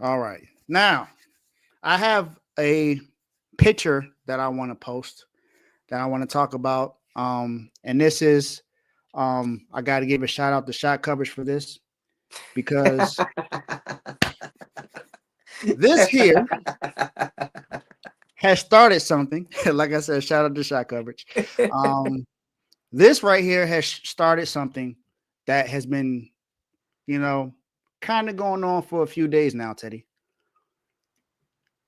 All right. Now, I have a picture that I want to post that I want to talk about. And this is I got to give a shout out to shot coverage for this because this here has started something. Like I said, shout out to shot coverage. Um, this right here has started something that has been, you know, kind of going on for a few days now, Teddy.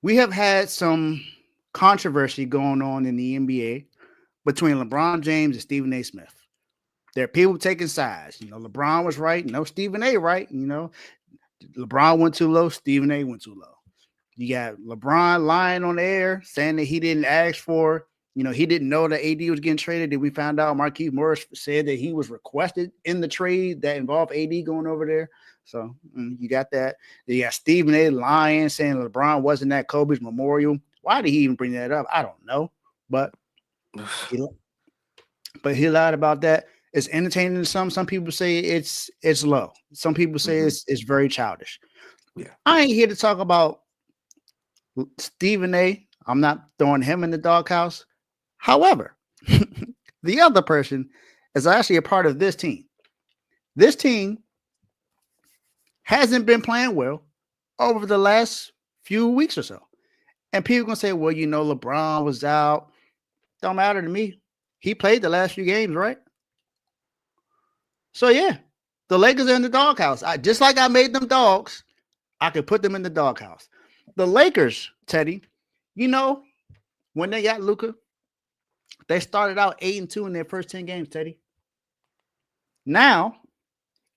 We have had some controversy going on in the NBA between LeBron James and Stephen A. Smith. There are people taking sides. LeBron was right, no Stephen A. right. LeBron went too low, Stephen A. went too low. You got LeBron lying on the air saying that he didn't ask for, he didn't know that AD was getting traded. Then we found out Marquise Morris said that he was requested in the trade that involved AD going over there. So you got that. You got Stephen A. lying, saying LeBron wasn't at Kobe's memorial. Why did he even bring that up? I don't know. But he lied about that. It's entertaining to some. Some people say it's low. Some people say it's very childish. Yeah. I ain't here to talk about Stephen A. I'm not throwing him in the doghouse. However, the other person is actually a part of this team. This team hasn't been playing well over the last few weeks or so. And people going to say, well, LeBron was out. Don't matter to me. He played the last few games, right? So, yeah, the Lakers are in the doghouse. Just like I made them dogs, I could put them in the doghouse. The Lakers, Teddy, when they got Luka, they started out 8-2 in their first 10 games, Teddy. Now,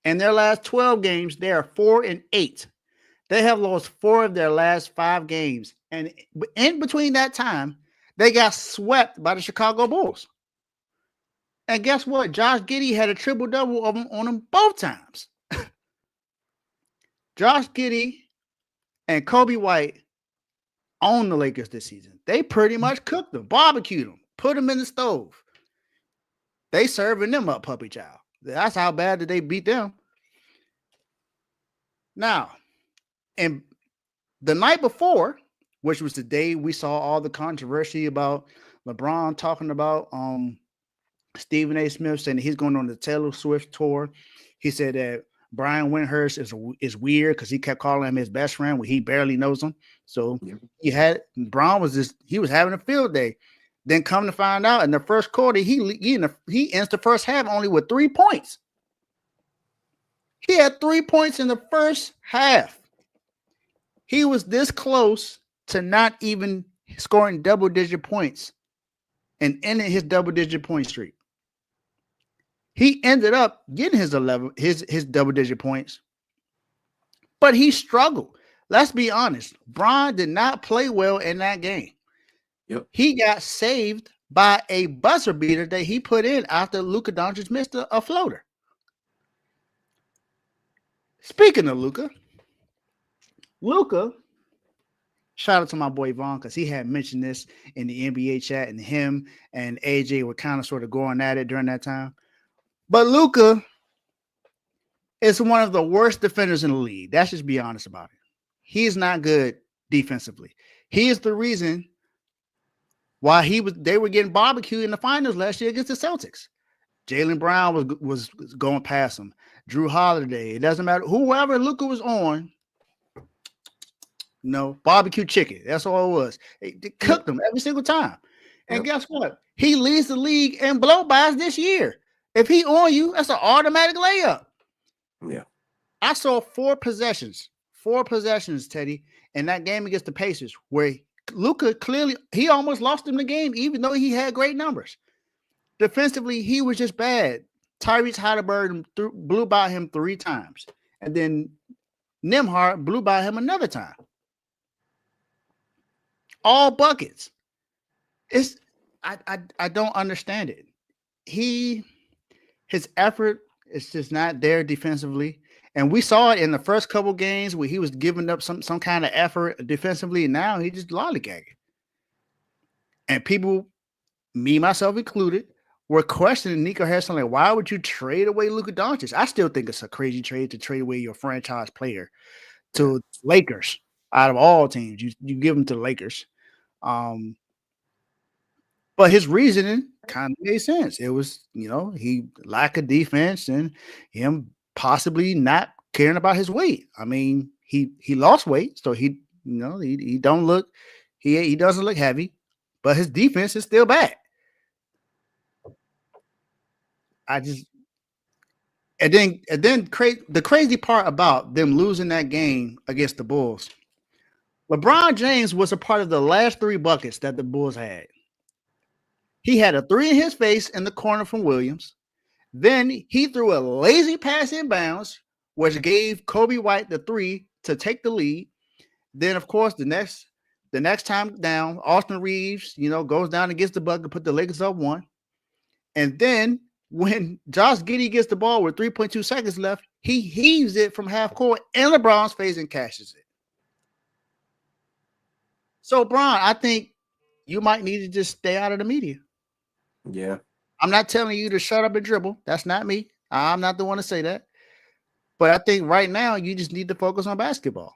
in their last 12 games, they are 4-8. They have lost 4 of their last 5 games. And in between that time, they got swept by the Chicago Bulls. And guess what? Josh Giddey had a triple-double on them both times. Josh Giddey and Kobe White own the Lakers this season. They pretty much cooked them, barbecued them, put them in the stove. They serving them up, puppy child. That's how bad did they beat them. Now, and the night before, which was the day we saw all the controversy about LeBron talking about Stephen A. Smith saying he's going on the Taylor Swift tour. He said that Brian Windhurst is weird because he kept calling him his best friend when he barely knows him. So Brian he was having a field day. Then come to find out in the first quarter, he ends the first half only with 3 points. He had 3 points in the first half. He was this close to not even scoring double-digit points and ending his double-digit point streak. He ended up getting his double-digit points, but he struggled. Let's be honest. Bron did not play well in that game. Yep. He got saved by a buzzer beater that he put in after Luka Doncic missed a floater. Speaking of Luka, shout out to my boy Vaughn because he had mentioned this in the NBA chat, and him and AJ were kind of sort of going at it during that time. But Luka is one of the worst defenders in the league. Let's just be honest about it. He's not good defensively. He is the reason why they were getting barbecued in the finals last year against the Celtics. Jaylen Brown was going past him. Drew Holiday. It doesn't matter. Whoever Luka was on, barbecue chicken. That's all it was. They cooked them every single time. And guess what? He leads the league in blow-bys this year. If he on you, that's an automatic layup. Yeah. I saw 4 possessions, Teddy, in that game against the Pacers where Luka clearly, he almost lost him the game, even though he had great numbers. Defensively, he was just bad. Tyrese Halliburton blew by him 3 times. And then Nembhard blew by him another time. All buckets. I don't understand it. His effort is just not there defensively. And we saw it in the first couple games where he was giving up some kind of effort defensively, and now he just lollygagging. And people, me, myself included, were questioning Nico Harrison, like, why would you trade away Luka Doncic? I still think it's a crazy trade to trade away your franchise player to Lakers. out of all teams. You give him to the Lakers. Um, but his reasoning kind of made sense. It was, he lack of defense and him possibly not caring about his weight. I mean, he lost weight, so he don't look he doesn't look heavy, but his defense is still bad. I just and then the crazy part about them losing that game against the Bulls. LeBron James was a part of the last 3 buckets that the Bulls had. He had a 3 in his face in the corner from Williams. Then he threw a lazy pass in bounds, which gave Kobe White the 3 to take the lead. Then, of course, the next time down, Austin Reeves, goes down and gets the bucket, put the Lakers up 1. And then when Josh Giddey gets the ball with 3.2 seconds left, he heaves it from half court in LeBron's face and cashes it. So, Bron, I think you might need to just stay out of the media. Yeah. I'm not telling you to shut up and dribble. That's not me. I'm not the one to say that. But I think right now you just need to focus on basketball.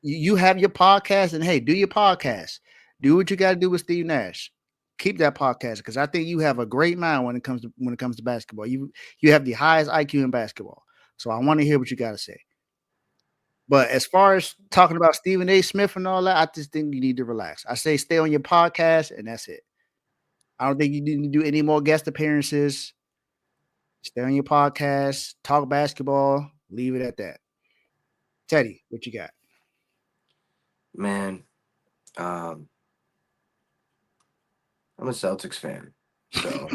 You have your podcast, and hey, do your podcast. Do what you got to do with Steve Nash. Keep that podcast because I think you have a great mind when it comes to basketball. You have the highest IQ in basketball. So I want to hear what you got to say. But as far as talking about Stephen A. Smith and all that, I just think you need to relax. I say stay on your podcast, and that's it. I don't think you need to do any more guest appearances. Stay on your podcast, talk basketball, leave it at that. Teddy, what you got? Man, I'm a Celtics fan, so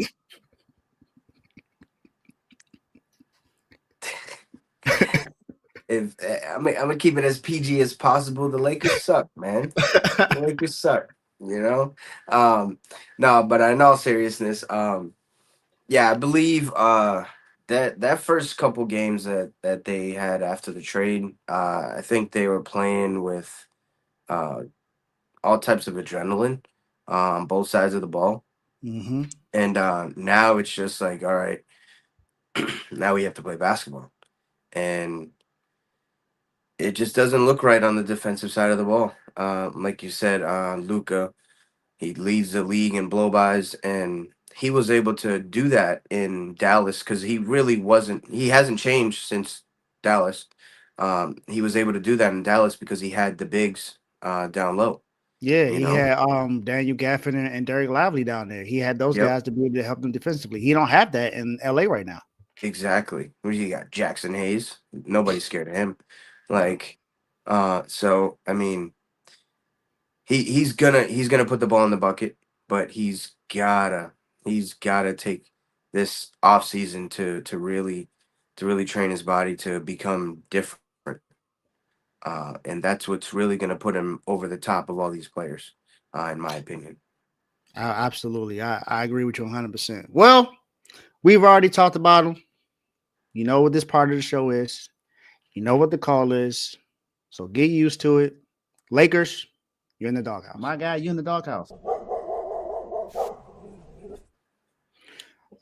if I'm gonna keep it as PG as possible, the Lakers suck, man. The Lakers suck, No, but in all seriousness, yeah, I believe that first couple games that they had after the trade, I think they were playing with all types of adrenaline on both sides of the ball. Mm-hmm. And now it's just like, all right, now we have to play basketball. And it just doesn't look right on the defensive side of the ball. Like you said, Luka, he leads the league in blow-bys, and he was able to do that in Dallas because he hasn't changed since Dallas. He was able to do that in Dallas because he had the bigs down low. Yeah, he had Daniel Gafford and Derek Lively down there. He had those guys to be able to help them defensively. He don't have that in LA right now. Exactly. Who you got? Jackson Hayes. Nobody's scared of him. So I mean, he's gonna put the ball in the bucket, but he's gotta take this off season to really train his body to become different. And that's what's really gonna put him over the top of all these players, in my opinion. Absolutely. I agree with you 100%. Well, we've already talked about him. You know what this part of the show is. You know what the call is. So get used to it. Lakers, you're in the doghouse. My guy, you're in the doghouse.